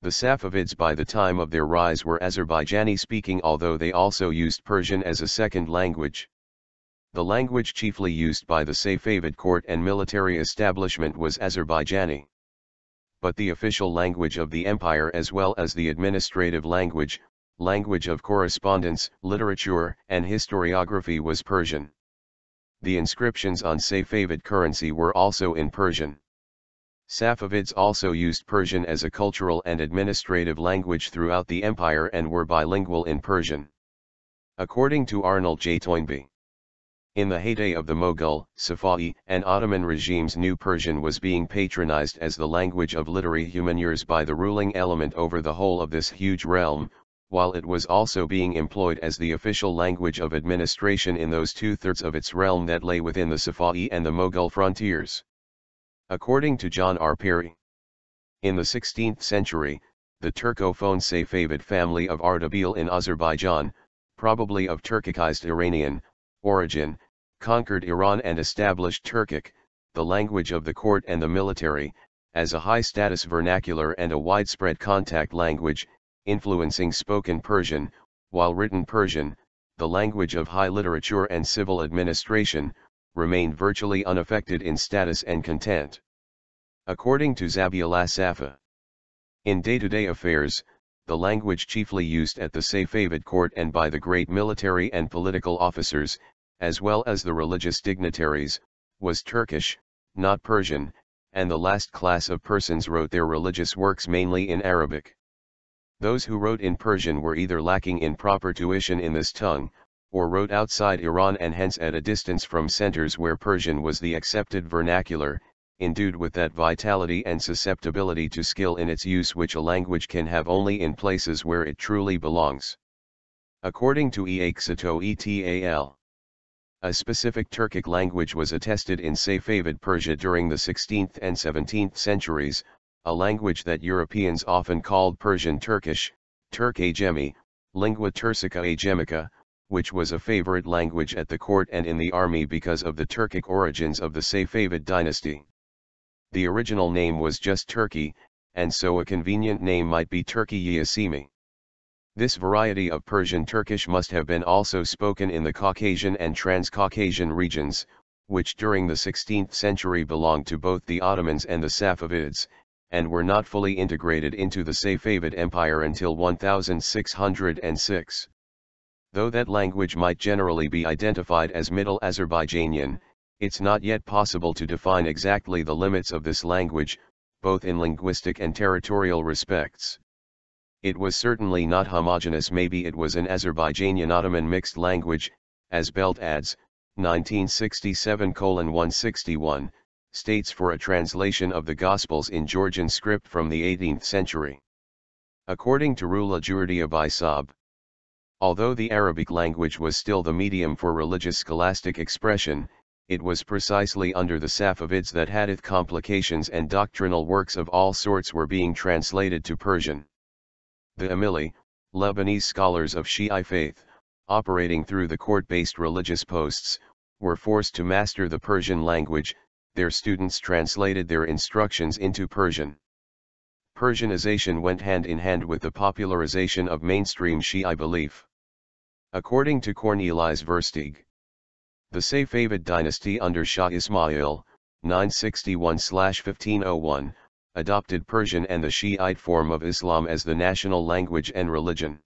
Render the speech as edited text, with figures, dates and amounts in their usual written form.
The Safavids by the time of their rise were Azerbaijani-speaking, although they also used Persian as a second language. The language chiefly used by the Safavid court and military establishment was Azerbaijani. But the official language of the empire, as well as the administrative language, language of correspondence, literature, and historiography, was Persian. The inscriptions on Safavid currency were also in Persian. Safavids also used Persian as a cultural and administrative language throughout the empire and were bilingual in Persian. According to Arnold J. Toynbee, in the heyday of the Mughal, Safawi, and Ottoman regimes, New Persian was being patronized as the language of litterae humaniores by the ruling element over the whole of this huge realm, while it was also being employed as the official language of administration in those two-thirds of its realm that lay within the Safawi and the Mughal frontiers. According to John R. Perry, in the 16th century, the Turcophone Safavid family of Ardabil in Azerbaijan, probably of Turkicized Iranian origin, conquered Iran and established Turkic, the language of the court and the military, as a high-status vernacular and a widespread contact language, influencing spoken Persian, while written Persian, the language of high literature and civil administration, remained virtually unaffected in status and content. According to Zabiullah Safa, in day-to-day affairs, the language chiefly used at the Safavid court and by the great military and political officers, as well as the religious dignitaries, was Turkish, not Persian, and the last class of persons wrote their religious works mainly in Arabic. Those who wrote in Persian were either lacking in proper tuition in this tongue, or wrote outside Iran and hence at a distance from centers where Persian was the accepted vernacular, endued with that vitality and susceptibility to skill in its use which a language can have only in places where it truly belongs. According to Eaxito et.al., a specific Turkic language was attested in Safavid Persia during the 16th and 17th centuries, a language that Europeans often called Persian Turkish, Turk Ajemi, Lingua Turcica Ajemica, which was a favorite language at the court and in the army because of the Turkic origins of the Safavid dynasty. The original name was just Turkey, and so a convenient name might be Turki Yasimi. This variety of Persian Turkish must have been also spoken in the Caucasian and Transcaucasian regions, which during the 16th century belonged to both the Ottomans and the Safavids, and were not fully integrated into the Safavid Empire until 1606. Though that language might generally be identified as Middle Azerbaijanian, it's not yet possible to define exactly the limits of this language, both in linguistic and territorial respects. It was certainly not homogeneous. Maybe it was an Azerbaijanian-Ottoman mixed language, as Belt adds, 1967:161, states for a translation of the Gospels in Georgian script from the 18th century. According to Rula Jurdia by Saab, although the Arabic language was still the medium for religious scholastic expression, it was precisely under the Safavids that hadith complications and doctrinal works of all sorts were being translated to Persian. The Amili, Lebanese scholars of Shi'i faith, operating through the court-based religious posts, were forced to master the Persian language. Their students translated their instructions into Persian. Persianization went hand in hand with the popularization of mainstream Shi'i belief. According to Cornelis Versteeg, the Safavid dynasty under Shah Ismail, 961-1501, adopted Persian and the Shiite form of Islam as the national language and religion.